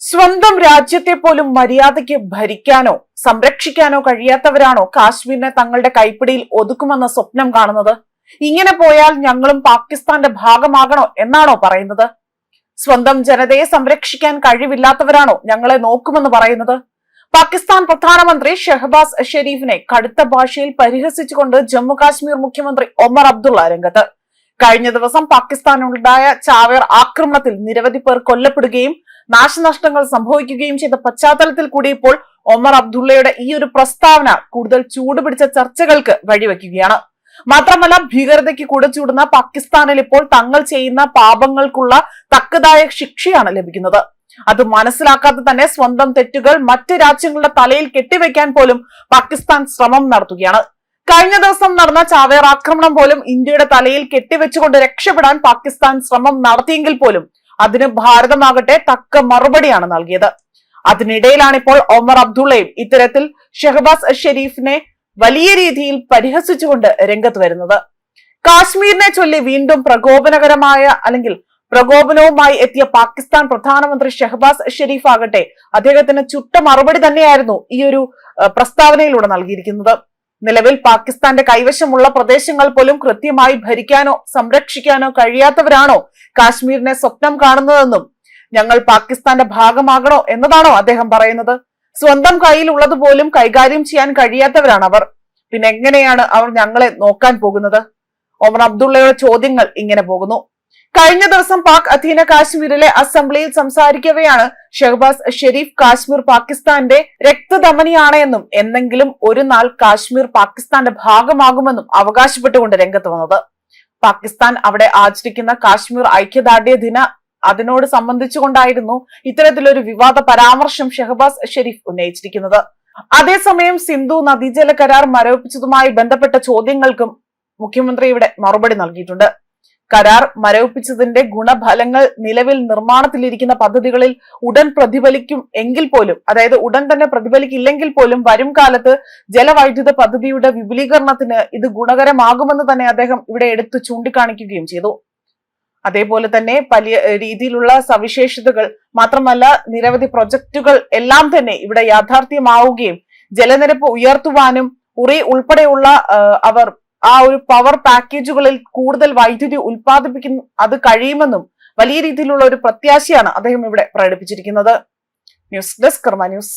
സ്വന്തം രാജ്യത്തെ പോലും മര്യാദയ്ക്ക് ഭരിക്കാനോ സംരക്ഷിക്കാനോ കഴിയാത്തവരാണോ കാശ്മീരിനെ തങ്ങളുടെ കൈപ്പിടിയിൽ ഒതുക്കുമെന്ന സ്വപ്നം കാണുന്നത്? ഇങ്ങനെ പോയാൽ ഞങ്ങളും പാകിസ്ഥാന്റെ ഭാഗമാകണോ എന്നാണോ പറയുന്നത്? സ്വന്തം ജനതയെ സംരക്ഷിക്കാൻ കഴിവില്ലാത്തവരാണോ ഞങ്ങളെ നോക്കുമെന്ന് പറയുന്നത്? പാകിസ്ഥാൻ പ്രധാനമന്ത്രി ഷഹബാസ് ഷെരീഫിനെ കടുത്ത ഭാഷയിൽ പരിഹസിച്ചുകൊണ്ട് ജമ്മു കാശ്മീർ മുഖ്യമന്ത്രി ഒമർ അബ്ദുള്ള രംഗത്ത്. കഴിഞ്ഞ ദിവസം പാകിസ്ഥാനുണ്ടായ ചാവേർ ആക്രമണത്തിൽ നിരവധി പേർ കൊല്ലപ്പെടുകയും നാശനഷ്ടങ്ങൾ സംഭവിക്കുകയും ചെയ്ത പശ്ചാത്തലത്തിൽ കൂടി ഇപ്പോൾ ഒമർ അബ്ദുള്ളയുടെ ഈ ഒരു പ്രസ്താവന കൂടുതൽ ചൂടുപിടിച്ച ചർച്ചകൾക്ക് വഴിവെക്കുകയാണ്. മാത്രമല്ല, ഭീകരതയ്ക്ക് കുടചൂടുന്ന പാകിസ്ഥാനിൽ ഇപ്പോൾ തങ്ങൾ ചെയ്യുന്ന പാപങ്ങൾക്കുള്ള തക്കതായ ശിക്ഷയാണ് ലഭിക്കുന്നത്. അത് മനസ്സിലാക്കാതെ തന്നെ സ്വന്തം തെറ്റുകൾ മറ്റ് രാജ്യങ്ങളുടെ തലയിൽ കെട്ടിവെക്കാൻ പോലും പാകിസ്ഥാൻ ശ്രമം നടത്തുകയാണ്. കഴിഞ്ഞ ദിവസം നടന്ന ചാവേർ ആക്രമണം പോലും ഇന്ത്യയുടെ തലയിൽ കെട്ടിവെച്ചുകൊണ്ട് രക്ഷപ്പെടാൻ പാകിസ്ഥാൻ ശ്രമം നടത്തിയെങ്കിൽ പോലും അതിന് ഭാരതമാകട്ടെ തക്ക മറുപടിയാണ് നൽകിയത്. അതിനിടയിലാണ് ഇപ്പോൾ ഒമർ അബ്ദുള്ളയും ഇത്തരത്തിൽ ഷഹബാസ് ഷെരീഫിനെ വലിയ രീതിയിൽ പരിഹസിച്ചുകൊണ്ട് രംഗത്ത് വരുന്നത്. കാശ്മീരിനെ ചൊല്ലി വീണ്ടും പ്രകോപനവുമായി എത്തിയ പാകിസ്ഥാൻ പ്രധാനമന്ത്രി ഷഹബാസ് ഷെരീഫ് ആകട്ടെ അദ്ദേഹത്തിന് ചുട്ട മറുപടി തന്നെയായിരുന്നു ഈ ഒരു പ്രസ്താവനയിലൂടെ നൽകിയിരിക്കുന്നത്. നിലവിൽ പാകിസ്ഥാന്റെ കൈവശമുള്ള പ്രദേശങ്ങൾ പോലും കൃത്യമായി ഭരിക്കാനോ സംരക്ഷിക്കാനോ കഴിയാത്തവരാണോ കാശ്മീരിനെ സ്വപ്നം കാണുന്നതെന്നും ഞങ്ങൾ പാകിസ്ഥാന്റെ ഭാഗമാകണോ എന്നതാണോ അദ്ദേഹം പറയുന്നത്? സ്വന്തം കയ്യിലുള്ളത് പോലും കൈകാര്യം ചെയ്യാൻ കഴിയാത്തവരാണ് അവർ. പിന്നെ എങ്ങനെയാണ് അവർ ഞങ്ങളെ നോക്കാൻ പോകുന്നത്? ഒമർ അബ്ദുള്ളയുടെ ചോദ്യങ്ങൾ ഇങ്ങനെ പോകുന്നു. കഴിഞ്ഞ ദിവസം പാക് അധീന കാശ്മീരിലെ അസംബ്ലിയിൽ സംസാരിക്കവെയാണ് ഷഹബാസ് ഷെരീഫ് കാശ്മീർ പാകിസ്ഥാന്റെ രക്തധമനിയാണ് എന്നും എന്നെങ്കിലും ഒരു നാൾ കാശ്മീർ പാകിസ്ഥാന്റെ ഭാഗമാകുമെന്നും അവകാശപ്പെട്ടുകൊണ്ട് രംഗത്ത് വന്നത്. പാകിസ്ഥാൻ അവിടെ ആചരിക്കുന്ന കാശ്മീർ ഐക്യദാർഢ്യ ദിന അതിനോട് സംബന്ധിച്ചുകൊണ്ടായിരുന്നു ഇത്തരത്തിലൊരു വിവാദ പരാമർശം ഷഹബാസ് ഷെരീഫ് ഉന്നയിച്ചിരിക്കുന്നത്. അതേസമയം സിന്ധു നദീജല കരാർ മരവിപ്പിച്ചതുമായി ബന്ധപ്പെട്ട ചോദ്യങ്ങൾക്കും മുഖ്യമന്ത്രി ഇവിടെ മറുപടി നൽകിയിട്ടുണ്ട്. കരാർ മരവിപ്പിച്ചതിന്റെ ഗുണഫലങ്ങൾ നിലവിൽ നിർമ്മാണത്തിലിരിക്കുന്ന പദ്ധതികളിൽ ഉടൻ പ്രതിഫലിക്കും എങ്കിൽ പോലും, അതായത് ഉടൻ തന്നെ പ്രതിഫലിക്കില്ലെങ്കിൽ പോലും വരും കാലത്ത് ജലവൈദ്യുത പദ്ധതിയുടെ വിപുലീകരണത്തിന് ഇത് ഗുണകരമാകുമെന്ന് തന്നെ അദ്ദേഹം ഇവിടെ എടുത്തു ചൂണ്ടിക്കാണിക്കുകയും ചെയ്തു. അതേപോലെ തന്നെ വലിയ രീതിയിലുള്ള സവിശേഷതകൾ മാത്രമല്ല നിരവധി പ്രൊജക്ടുകൾ എല്ലാം തന്നെ ഇവിടെ യാഥാർത്ഥ്യമാവുകയും ജലനിരപ്പ് ഉയർത്തുവാനും ഉറി ഉൾപ്പെടെയുള്ള അവർ ആ ഒരു പവർ പാക്കേജുകളിൽ കൂടുതൽ വൈദ്യുതി ഉൽപ്പാദിപ്പിക്കുന്ന അത് കഴിയുമെന്നും വലിയ രീതിയിലുള്ള ഒരു പ്രത്യാശയാണ് അദ്ദേഹം ഇവിടെ പ്രകടിപ്പിച്ചിരിക്കുന്നത്. ന്യൂസ് ഡെസ്ക് കർമ്മ ന്യൂസ്.